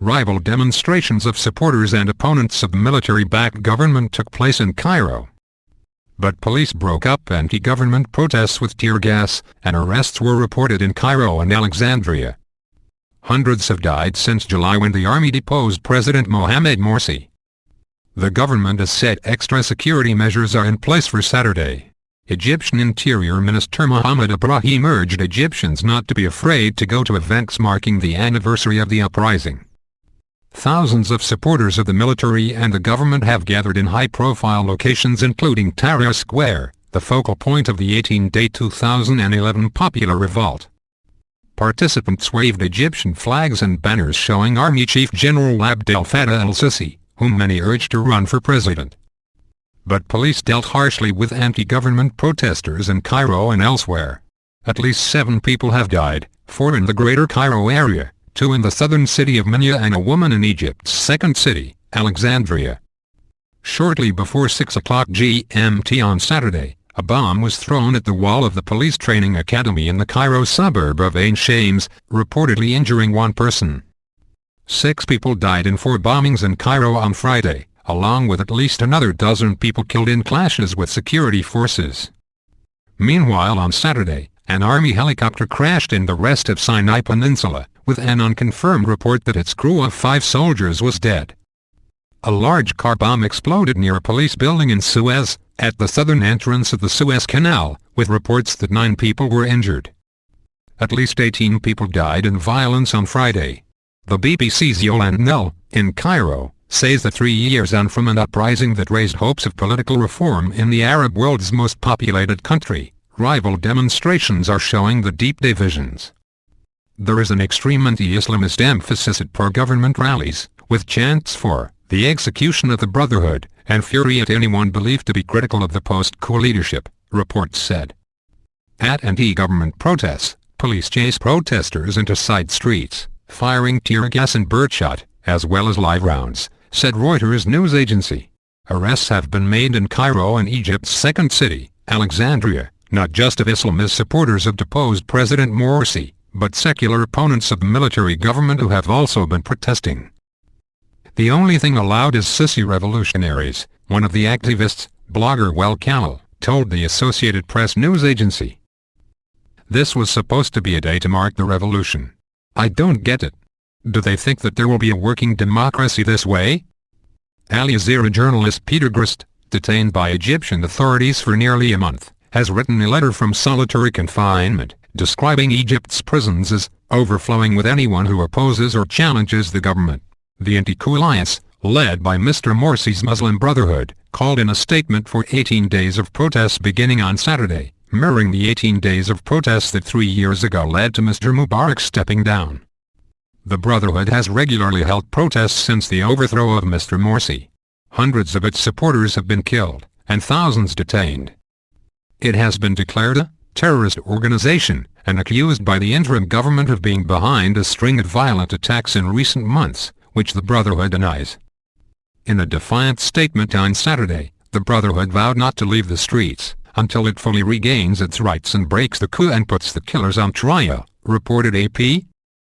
Rival demonstrations of supporters and opponents of the military-backed government took place in Cairo. But police broke up anti-government protests with tear gas, and arrests were reported in Cairo and Alexandria. Hundreds have died since July when the army deposed President Mohamed Morsi. The government has said extra security measures are in place for Saturday. Egyptian Interior Minister Mohammed Ibrahim urged Egyptians not to be afraid to go to events marking the anniversary of the uprising. Thousands of supporters of the military and the government have gathered in high-profile locations including Tahrir Square, the focal point of the 18-day 2011 popular revolt. Participants waved Egyptian flags and banners showing Army Chief General Abdel Fattah el-Sisi, whom many urged to run for president. But police dealt harshly with anti-government protesters in Cairo and elsewhere. At least 7 people have died, 4 in the Greater Cairo area, 2 in the southern city of Minya and a woman in Egypt's second city, Alexandria. Shortly before 6 o'clock GMT on Saturday, a bomb was thrown at the wall of the police training academy in the Cairo suburb of Ain Shams, reportedly injuring 1 person. 6 people died in 4 bombings in Cairo on Friday, along with at least another dozen people killed in clashes with security forces. Meanwhile on Saturday, an army helicopter crashed in the rest of Sinai Peninsula, with an unconfirmed report that its crew of 5 soldiers was dead. A large car bomb exploded near a police building in Suez, at the southern entrance of the Suez Canal, with reports that 9 people were injured. At least 18 people died in violence on Friday. The BBC's Yolande Nel, in Cairo, says that 3 years on from an uprising that raised hopes of political reform in the Arab world's most populated country, rival demonstrations are showing the deep divisions. There is an extreme anti-Islamist emphasis at pro-government rallies, with chants for the execution of the Brotherhood, and fury at anyone believed to be critical of the post-coup leadership, reports said. At anti-government protests, police chase protesters into side streets, firing tear gas and birdshot, as well as live rounds, said Reuters news agency. Arrests have been made in Cairo and Egypt's second city, Alexandria, not just of Islamist supporters of deposed President Morsi, but secular opponents of the military government who have also been protesting. The only thing allowed is Sisi revolutionaries, one of the activists, blogger Well Kamel, told the Associated Press news agency. This was supposed to be a day to mark the revolution. I don't get it. Do they think that there will be a working democracy this way? Al Jazeera journalist Peter Grist, detained by Egyptian authorities for nearly a month, has written a letter from solitary confinement, describing Egypt's prisons as overflowing with anyone who opposes or challenges the government. The anti-coup alliance, led by Mr. Morsi's Muslim Brotherhood, called in a statement for 18 days of protests beginning on Saturday, mirroring the 18 days of protests that 3 years ago led to Mr. Mubarak stepping down. The Brotherhood has regularly held protests since the overthrow of Mr. Morsi. Hundreds of its supporters have been killed, and thousands detained. It has been declared a terrorist organization, and accused by the interim government of being behind a string of violent attacks in recent months, which the Brotherhood denies. In a defiant statement on Saturday, the Brotherhood vowed not to leave the streets until it fully regains its rights and breaks the coup and puts the killers on trial, reported AP.